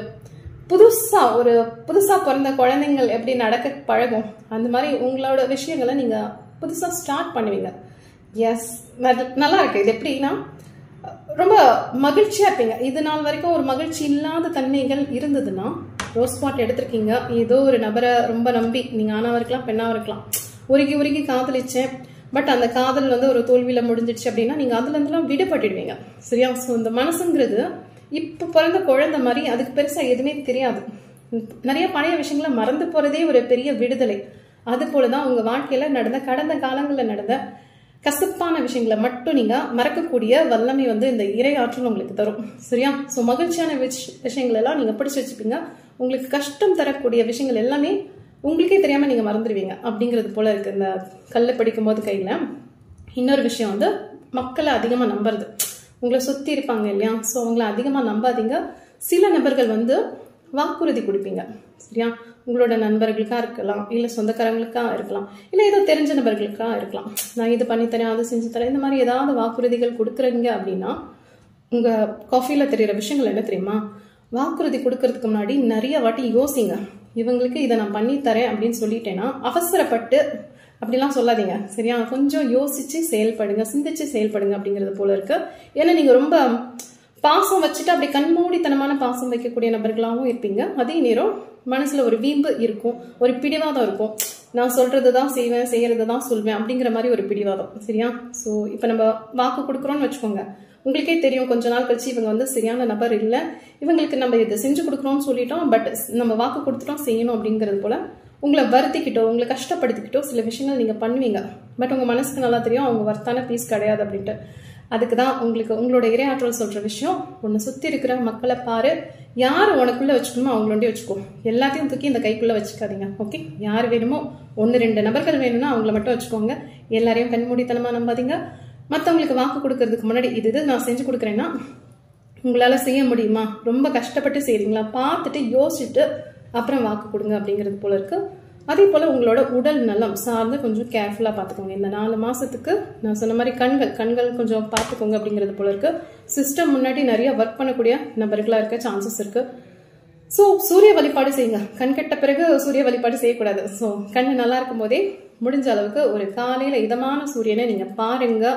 புதுசா பிறந்த குழந்தைங்கள் எப்படி நடக்க பழகும் அந்த மாதிரி உங்களோட விஷயங்களை நீங்க புதுசா ஸ்டார்ட் பண்ணுவீங்க. எஸ், நல்லா இருக்கு. இது எப்படின்னா ரொம்ப மகிழ்ச்சியா இருப்பீங்க. இது நாள் வரைக்கும் ஒரு மகிழ்ச்சி இல்லாத தன்மைகள் இருந்ததுன்னா ரோஸ் குவார்ட் எடுத்திருக்கீங்க, ஏதோ ஒரு நபரை ரொம்ப நம்பி, நீங்க ஆணாவா இருக்கலாம் பெண்ணாவா இருக்கலாம், உருகி காதலிச்சேன், பட் அந்த காதல் வந்து ஒரு தோல்வியில முடிஞ்சிடுச்சு அப்படின்னா நீங்க அதுல இருந்தெல்லாம் விடுபட்டுடுவீங்க. சரியா? ஸோ இந்த மனசுங்கிறது இப்ப பிறந்த குழந்தை மாதிரி அதுக்கு பெருசா எதுவுமே தெரியாது. நிறைய பழைய விஷயங்களை மறந்து போறதே ஒரு பெரிய விடுதலை. அது போலதான் உங்க வாழ்க்கையில நடந்த கடந்த காலங்களில் நடந்த கசப்பான விஷயங்களை மட்டும் நீங்க மறக்கக்கூடிய வல்லமை வந்து இந்த இறை ஆற்றல் உங்களுக்கு தரும். சரியா? ஸோ மகிழ்ச்சியான விஷயங்கள் எல்லாம் நீங்க பிடிச்சு வச்சுப்பீங்க. உங்களுக்கு கஷ்டம் தரக்கூடிய விஷயங்கள் எல்லாமே உங்களுக்கே தெரியாம நீங்க மறந்துடுவீங்க அப்படிங்கிறது போல இருக்கு இந்த கல்லை படிக்கும் போது கையில. இன்னொரு விஷயம் வந்து மக்களை அதிகமா நம்புறது. உங்களை சுத்தி இருப்பாங்க இல்லையா, ஸோ அவங்களை அதிகமா நம்பாதீங்க. சில நபர்கள் வந்து வாக்குறுதி கொடுப்பீங்க. சரியா? உங்களோட நண்பர்களுக்கா இருக்கலாம், இல்ல சொந்தக்காரங்களுக்கா இருக்கலாம், இல்ல ஏதோ தெரிஞ்ச நபர்களுக்கா இருக்கலாம். நான் இது பண்ணித்தரேன், அது செஞ்சு தரேன், இந்த மாதிரி ஏதாவது வாக்குறுதிகள் கொடுக்குறீங்க அப்படின்னா உங்க காஃபில தெரியற விஷயங்கள் என்ன தெரியுமா, வாக்குறுதி கொடுக்கறதுக்கு முன்னாடி நிறைய வாட்டி யோசிங்க. இவங்களுக்கு இதை நான் பண்ணி தரேன் அப்படின்னு சொல்லிட்டேன்னா அவசரப்பட்டு அப்படிலாம் சொல்லாதீங்க. சரியா? கொஞ்சம் யோசிச்சு செயல்படுங்க, சிந்திச்சு செயல்படுங்க அப்படிங்கிறது போல இருக்கு. ஏன்னா நீங்க ரொம்ப பாசம் வச்சுட்டு அப்படி கண்மூடித்தனமான பாசம் வைக்கக்கூடிய நபர்களாகவும் இருப்பீங்க. அதே நேரம் மனசுல ஒரு வீம்பு இருக்கும், ஒரு பிடிவாதம் இருக்கும். நான் சொல்றதுதான் செய்வேன், செய்யறதுதான் சொல்வேன் அப்படிங்கிற மாதிரி ஒரு பிடிவாதம். சரியா? ஸோ இப்போ நம்ம வாக்கு கொடுக்குறோம்னு வச்சுக்கோங்க, உங்களுக்கே தெரியும் கொஞ்ச நாள் கழிச்சு இவங்க வந்து சரியான நபர் இல்லை, இவங்களுக்கு நம்ம இதை செஞ்சு கொடுக்குறோம்னு சொல்லிட்டோம், பட் நம்ம வாக்கு கொடுத்துட்டோம் செய்யணும் அப்படிங்கிறது போல உங்களை வருத்திக்கிட்டோ உங்களை கஷ்டப்படுத்திக்கிட்டோ சில விஷயங்கள் நீங்க பண்ணுவீங்க. பட் உங்க மனசுக்கு நல்லா தெரியும் அவங்க வர்த்தான பீஸ் கிடையாது அப்படின்ட்டு. அதுக்கு தான் உங்களுக்கு உங்களோட இறையாற்றல் சொல்ற விஷயம், உன்னை சுத்தி இருக்கிற மக்களை பாரு, யார் உனக்குள்ள வச்சுக்கணுமோ அவங்களோண்டே வச்சுக்கோ, எல்லாத்தையும் தூக்கி இந்த கைக்குள்ள வச்சுக்காதீங்க. ஓகே? யார் வேணுமோ 1-2 நபர்கள் வேணும்னா அவங்கள மட்டும் வச்சுக்கோங்க. எல்லாரையும் கண்மூடித்தனமா நம்பாதீங்க. மற்றவங்களுக்கு வாக்கு கொடுக்கறதுக்கு முன்னாடி இது நான் செஞ்சு கொடுக்குறேன்னா உங்களால செய்ய முடியுமா, ரொம்ப கஷ்டப்பட்டு செய்றீங்களா பார்த்துட்டு யோசிச்சுட்டு அப்புறம் வாக்கு கொடுங்க அப்படிங்கிறது போல இருக்கு. அதே போல உங்களோட உடல் நலம் சார்ந்து கொஞ்சம் கேர்ஃபுல்லா பார்த்துக்கோங்க. இந்த 4 மாசத்துக்கு நான் சொன்ன மாதிரி கண்கள் கொஞ்சம் பார்த்துக்கோங்க அப்படிங்கிறது போல இருக்கு. சிஸ்டம் முன்னாடி நிறைய ஒர்க் பண்ணக்கூடிய நபர்களா இருக்க சான்சஸ் இருக்கு. ஸோ சூரிய வழிபாடு செய்யுங்க. கண் கெட்ட பிறகு சூரிய வழிபாடு செய்யக்கூடாது. ஸோ கண் நல்லா இருக்கும் போதே முடிஞ்ச அளவுக்கு ஒரு காலையில இதமான சூரியனை நீங்க பாருங்க.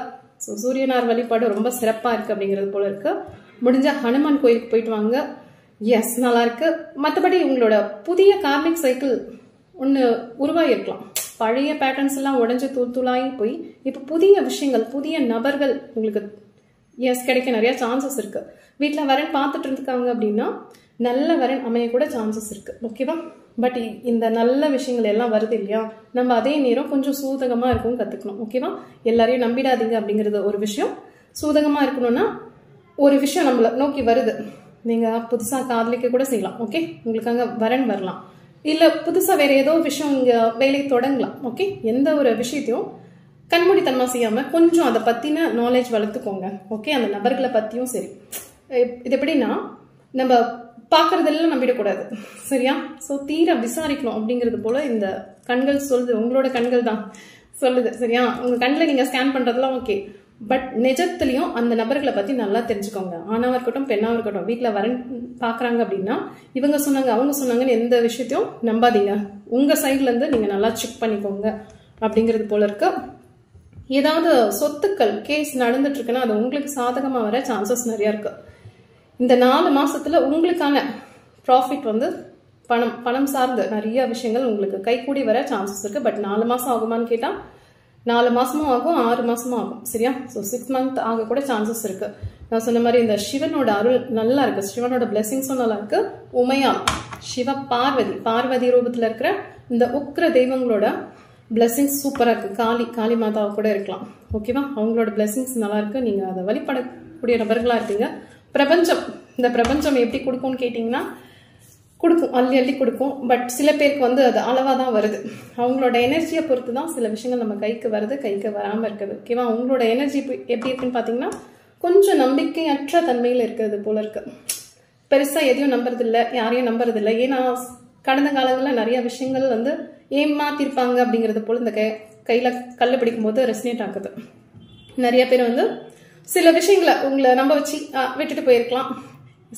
ஸோ சூரியனார் வழிபாடு ரொம்ப சிறப்பா இருக்கு அப்படிங்கிறது போல இருக்கு. முடிஞ்ச ஹனுமான் கோயிலுக்கு போயிட்டு வாங்க. எஸ், நல்லா இருக்கு. மற்றபடி உங்களோட புதிய கார்மிக் சைக்கிள் ஒன்று உருவாகி இருக்கலாம். பழைய பேட்டர்ன்ஸ் எல்லாம் உடஞ்சு தூளாகி போய் இப்போ புதிய விஷயங்கள், புதிய நபர்கள் உங்களுக்கு எஸ் கிடைக்க நிறைய சான்சஸ் இருக்கு. வீட்டில் வரன் பார்த்துட்டு இருக்காங்க அப்படின்னா நல்ல வரன் அமைய கூட சான்சஸ் இருக்கு. ஓகேவா? பட் இந்த நல்ல விஷயங்கள் எல்லாம் வருது இல்லையா, நம்ம அதே நேரம் கொஞ்சம் சூதகமா இருக்கவும் கத்துக்கணும். ஓகேவா? எல்லாரையும் நம்பிடாதீங்க அப்படிங்கிறது ஒரு விஷயம். சூதகமா இருக்கணும்னா ஒரு விஷயம் நம்மளை நோக்கி வருது, நீங்க புதுசா காதலிக்க கூட செய்யலாம். ஓகே? உங்களுக்கு அங்க வரன் வரலாம், இல்ல புதுசா வேற ஏதோ விஷயம் இங்க வேலையை தொடங்கலாம். ஓகே? எந்த ஒரு விஷயத்தையும் கண்மூடித்தனமா செய்யாம கொஞ்சம் அதை பத்தின நாலேஜ் வளர்த்துக்கோங்க. ஓகே? அந்த நபர்களை பத்தியும் சரி. இது எப்படின்னா, நம்ம பாக்குறதெல்லாம் நம்பிடக்கூடாது. சரியா? ஸோ தீர விசாரிக்கணும் அப்படிங்கிறது போல இந்த கண்கள் சொல்லுது, உங்களோட கண்கள் தான் சொல்லுது. சரியா? உங்க கண்ணில் நீங்க ஸ்கேன் பண்றதெல்லாம் ஓகே, பட் நிஜத்திலையும் அந்த நபர்களை பத்தி நல்லா தெரிஞ்சுக்கோங்க. ஆணாவா இருக்கட்டும் பெண்ணாவா இருக்கட்டும், வீட்டில் வரன் பாக்குறாங்க அப்படின்னா இவங்க சொன்னாங்க அவங்க சொன்னாங்கன்னு எந்த விஷயத்தையும் நம்பாதீங்க. உங்க சைட்ல இருந்து நீங்க நல்லா செக் பண்ணிக்கோங்க அப்படிங்கிறது போல இருக்கு. ஏதாவது சொத்துக்கள் கேஸ் நடந்துட்டு இருக்குன்னா அது உங்களுக்கு சாதகமா வர சான்சஸ் நிறைய இருக்கு. இந்த 4 மாசத்துல உங்களுக்கான ப்ராஃபிட் வந்து பணம் சார்ந்த நிறைய விஷயங்கள் உங்களுக்கு கைகூடி வர சான்சஸ் இருக்கு. பட் 4 மாசம் ஆகுமான்னு கேட்டா 4 மாசமும் ஆகும், 6 மாசமும் ஆகும். சரியா? ஸோ 6 மந்த் ஆக கூட சான்சஸ் இருக்கு. நான் சொன்ன மாதிரி இந்த சிவனோட அருள் நல்லா இருக்கு, சிவனோட பிளெஸிங்ஸும் நல்லா இருக்கு. உமையால் சிவ பார்வதி ரூபத்துல இருக்கிற இந்த உக்ர தெய்வங்களோட பிளெஸிங்ஸ் சூப்பரா இருக்கு. காளி மாதாவை கூட இருக்கலாம். ஓகேவா? அவங்களோட பிளெஸிங்ஸ் நல்லா இருக்கு. நீங்க அதை வழிபடக்கூடிய நபர்களா இருப்பீங்க. இந்த பிரபஞ்சம் எப்படி கொடுக்கும்னு கேட்டீங்கன்னா கொடுக்கும், அள்ளி கொடுக்கும். பட் சில பேருக்கு வந்து அது அளவா தான் வருது. அவங்களோட எனர்ஜியை பொறுத்து தான் சில விஷயங்கள் நம்ம கைக்கு வருது, கைக்கு வராம இருக்குது. ஓகேவா? உங்களோட எனர்ஜி எப்படி இருக்குன்னு பாத்தீங்கன்னா கொஞ்சம் நம்பிக்கையற்ற தன்மையில இருக்கிறது போல இருக்கு. பெருசா எதையும் நம்புறது இல்லை, யாரையும் நம்புறது இல்லை. ஏன்னா கடந்த காலங்களில் நிறைய விஷயங்கள் வந்து ஏமாத்திருப்பாங்க அப்படிங்கிறது போல இந்த கையில கல்ல பிடிக்கும் போது ரெசனேட் ஆகுது. நிறைய பேர் வந்து சில விஷயங்களை உங்களை நம்ப வச்சு விட்டுட்டு போயிருக்கலாம்.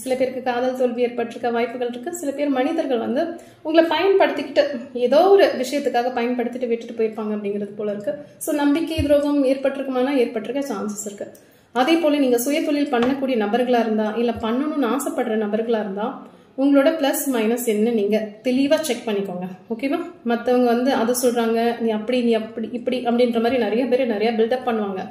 சில பேருக்கு காதல் தோல்வி ஏற்பட்டிருக்க வாய்ப்புகள் இருக்கு. சில பேர் மனிதர்கள் வந்து உங்களை பயன்படுத்திக்கிட்டு ஏதோ ஒரு விஷயத்துக்காக பயன்படுத்திட்டு விட்டுட்டு போயிருப்பாங்க அப்படிங்கிறது போல இருக்கு. ஸோ நம்பிக்கை துரோகம் ஏற்பட்டிருக்க சான்சஸ் இருக்கு. அதே போல நீங்க சுய தொழில் பண்ணக்கூடிய நபர்களா இருந்தா, இல்ல பண்ணணும்னு ஆசைப்படுற நபர்களா இருந்தா உங்களோட பிளஸ் மைனஸ் என்ன நீங்க தெளிவா செக் பண்ணிக்கோங்க. ஓகேவா? மற்றவங்க வந்து அதை சொல்றாங்க, நீ அப்படி இப்படி அப்படின்ற மாதிரி நிறைய பேர் நிறைய பில்டப் பண்ணுவாங்க.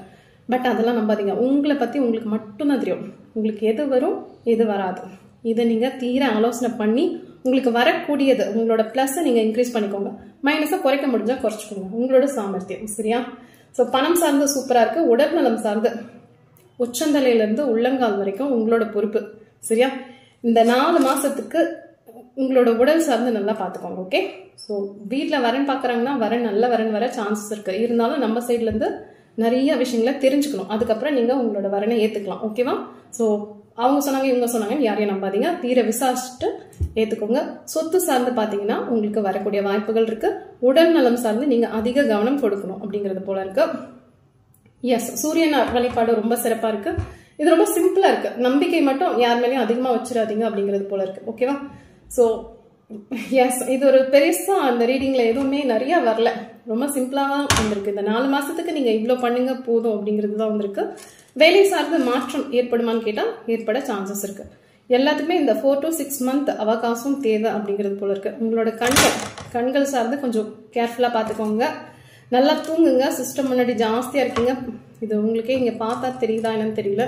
பட் அதெல்லாம் நம்பாதீங்க. உங்களை பத்தி உங்களுக்கு மட்டும்தான் தெரியும். உங்களுக்கு எது வரும் எது வராது இதை நீங்க தீர ஆலோசனை பண்ணி உங்களுக்கு வரக்கூடியது உங்களோட பிளஸ் நீங்க இன்க்ரீஸ் பண்ணிக்கோங்க, மைனஸை குறைக்க முடிஞ்சா குறைச்சிக்கோங்க. உங்களோட சாமர்த்தியம். சரியா? ஸோ பணம் சார்ந்து சூப்பரா இருக்கு. உடல் நலம் சார்ந்து உச்சந்தலையில இருந்து உள்ளங்கால் வரைக்கும் உங்களோட பொறுப்பு. சரியா? இந்த 4 மாசத்துக்கு உங்களோட உடல் சார்ந்து நல்லா பாத்துக்கோங்க. ஓகே? ஸோ வீட்டில் வரன் பாக்குறாங்கன்னா நல்ல வரன் வர சான்சஸ் இருக்கு. இருந்தாலும் நம்ம சைட்ல இருந்து நிறைய விஷயங்களை தெரிஞ்சுக்கணும். அதுக்கப்புறம் நீங்க உங்களோட வரனை ஏத்துக்கலாம். ஓகேவா? ஸோ அவங்க சொன்னாங்க இவங்க சொன்னாங்கன்னு யாரையும் நம்பாதீங்க, தீர விசாரிச்சுட்டு ஏத்துக்கோங்க. சொத்து சார்ந்து பாத்தீங்கன்னா உங்களுக்கு வரக்கூடிய வாய்ப்புகள் இருக்கு. உடல் நலம் சார்ந்து நீங்க அதிக கவனம் கொடுக்கணும் அப்படிங்கிறது போல இருக்கு. எஸ், சூரியன் வழிபாடு ரொம்ப சிறப்பா இருக்கு. இது ரொம்ப சிம்பிளா இருக்கு. நம்பிக்கை மட்டும் யார் மேலேயும் அதிகமா வச்சிடாதீங்க அப்படிங்கிறது போல இருக்கு. ஓகேவா? ஸோ எஸ், இது ஒரு பெருசா அந்த ரீடிங்ல எதுவுமே நிறைய வரல. ரொம்ப சிம்பிளாக தான் வந்திருக்கு. இந்த 4 மாசத்துக்கு நீங்க இவ்வளோ பண்ணுங்க போதும் அப்படிங்கிறது தான் வந்திருக்கு. வேலை சார்ந்த மாற்றம் ஏற்படுமான்னு கேட்டால் ஏற்பட சான்சஸ் இருக்கு. எல்லாத்துக்குமே இந்த 4 to 6 month அவகாசம் தேவை அப்படிங்கிறது போல இருக்கு. உங்களோட கண்கள் சார்ந்து கொஞ்சம் கேர்ஃபுல்லா பார்த்துக்கோங்க. நல்லா தூங்குங்க. சிஸ்டம் முன்னாடி ஜாஸ்தியா இருக்கீங்க. இது உங்களுக்கே இங்க பார்த்தா தெரியுதா என்னன்னு தெரியல.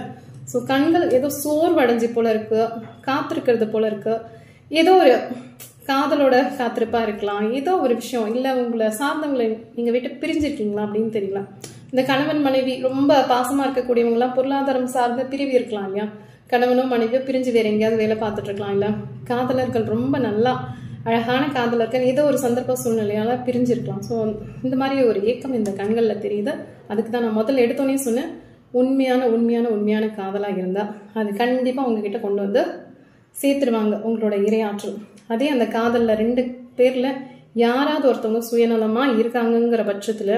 ஸோ கண்கள் ஏதோ சோர்வடைஞ்சு போல இருக்கு, காத்திருக்கிறது போல இருக்கு. ஏதோ ஒரு காதலோட காத்திருப்பா இருக்கலாம், ஏதோ ஒரு விஷயம், இல்லை உங்களை சார்ந்தவங்களை நீங்க விட்டு பிரிஞ்சிருக்கீங்களா அப்படின்னு தெரியல. இந்த கணவன் மனைவி ரொம்ப பாசமா இருக்கக்கூடியவங்களாம் பொருளாதாரம் சார்ந்த பிரிவு இருக்கலாம் இல்லையா. கணவனோ மனைவியோ பிரிஞ்சு வேற எங்கேயாவது வேலை பார்த்துட்டு இருக்கலாம். இல்ல காதலர்கள் ரொம்ப நல்லா அழகான காதலர்கள் ஏதோ ஒரு சந்தர்ப்ப சூழ்நிலையால பிரிஞ்சிருக்கலாம். ஸோ இந்த மாதிரி ஒரு ஏக்கம் இந்த கண்கள்ல தெரியுது. அதுக்கு தான் நான் முதல்ல எடுத்தோன்னே சொன்னேன், உண்மையான காதலா இருந்தா அது கண்டிப்பா உங்ககிட்ட கொண்டு வந்து சேர்த்துருவாங்க உங்களோட இரையாற்றல். அதே அந்த காதல்ல 2 பேர்ல யாராவது ஒருத்தவங்க சுயநலமா இருக்காங்கிற பட்சத்துல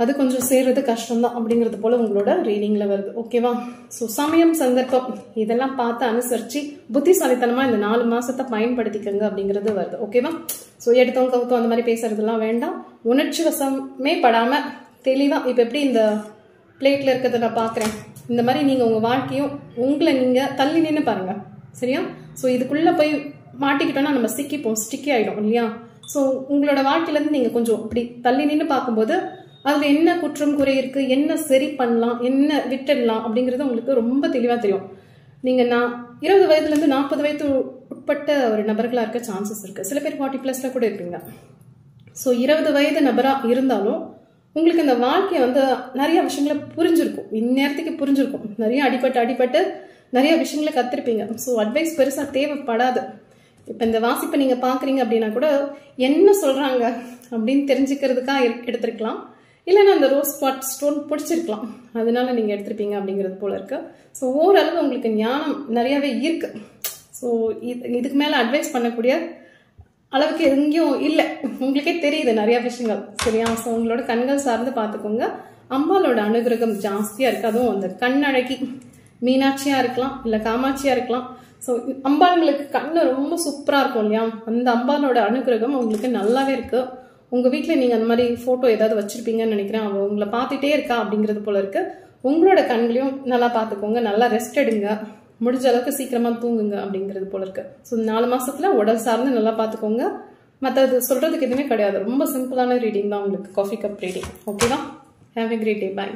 அது கொஞ்சம் சேர்றது கஷ்டம்தான் அப்படிங்கிறது போல உங்களோட ரீடிங்ல வருது. ஓகேவா? ஸோ சமயம் சந்தர்ப்பம் இதெல்லாம் பார்த்து அனுசரிச்சு புத்திசாலித்தனமா இந்த 4 மாசத்தை பயன்படுத்திக்கங்க அப்படிங்கிறது வருது. ஓகேவா? ஸோ எடுத்தோம் கவுத்தோம் அந்த மாதிரி பேசுறதுலாம் வேண்டாம். உணர்ச்சி வசமே படாம தெளிவா இப்ப எப்படி இந்த பிளேட்ல இருக்கிறத நான் பாக்குறேன், இந்த மாதிரி நீங்க உங்க வாழ்க்கையும் உங்களை நீங்க தள்ளி நின்று பாருங்க. சரியா? ஸோ இதுக்குள்ள போய் மாட்டிக்கிட்டோம்னா நம்ம சிக்கிப்போம், ஸ்டிக்கி ஆயிடும் இல்லையா? ஸோ உங்களோட வாழ்க்கையில இருந்து நீங்க கொஞ்சம் அப்படி தள்ளி நின்று பார்க்கும்போது அதுல என்ன குற்றம் குறை இருக்கு, என்ன சரி பண்ணலாம், என்ன விட்டுடலாம் அப்படிங்கிறது உங்களுக்கு ரொம்ப தெளிவா தெரியும். நீங்க 20 வயதுல இருந்து 40 வயது உட்பட்ட ஒரு நபர்களா இருக்க சான்சஸ் இருக்கு. சில பேர் 40+ கூட இருப்பீங்க. ஸோ 20 வயது நபரா இருந்தாலும் உங்களுக்கு இந்த வாழ்க்கையை நிறைய விஷயங்களை புரிஞ்சிருக்கும், இந்நேரத்துக்கு புரிஞ்சிருக்கும். நிறைய அடிபட்டு நிறைய விஷயங்களை கத்திருப்பீங்க. ஸோ அட்வைஸ் பெருசா தேவைப்படாது. இப்ப இந்த வாசிப்பை நீங்க பாக்குறீங்க அப்படின்னா கூட என்ன சொல்றாங்க அப்படின்னு தெரிஞ்சுக்கிறதுக்காக எடுத்திருக்கலாம். இல்லைன்னா அந்த ரோஸ் வாட்டர் ஸ்டோன் பிடிச்சிருக்கலாம், அதனால நீங்க எடுத்திருப்பீங்க அப்படிங்கிறது போல இருக்கு. ஸோ ஓரளவு உங்களுக்கு ஞானம் நிறையவே இருக்கு. ஸோ இதுக்கு மேல அட்வைஸ் பண்ணக்கூடிய அளவுக்கு எங்கேயும் இல்லை, உங்களுக்கே தெரியுது நிறைய விஷயங்கள். சரியா? ஸோ உங்களோட கண்கள் சார்ந்து பார்த்துக்கோங்க. அம்பாலோட அனுகிரகம் ஜாஸ்தியா இருக்கு. அதுவும் அந்த கண்ணழகி மீனாட்சியா இருக்கலாம், இல்ல காமாட்சியா இருக்கலாம். ஸோ அம்பாளுங்களுக்கு கண்ணு ரொம்ப சூப்பரா இருக்கும் இல்லையா, அந்த அம்பாலோட அனுகிரகம் உங்களுக்கு நல்லாவே இருக்கு. உங்க வீட்டுல நீங்க அந்த மாதிரி போட்டோ ஏதாவது வச்சிருப்பீங்கன்னு நினைக்கிறேன். அவ உங்களை பார்த்துட்டே இருக்கா அப்படிங்கிறது போல இருக்கு. உங்களோட கண்களையும் நல்லா பார்த்துக்கோங்க, நல்லா ரெஸ்ட் எடுங்க, முடிஞ்ச அளவுக்கு சீக்கிரமா தூங்குங்க அப்படிங்கிறது போல இருக்கு. ஸோ 4 மாசத்துல உடல் சார்ந்து நல்லா பார்த்துக்கோங்க. மற்றது சொல்றதுக்கு எதுவுமே கிடையாது. ரொம்ப சிம்பிளான ரீடிங் தான் உங்களுக்கு காஃபி கப் ரீடிங். ஓகேவா? Have a great day. Bye.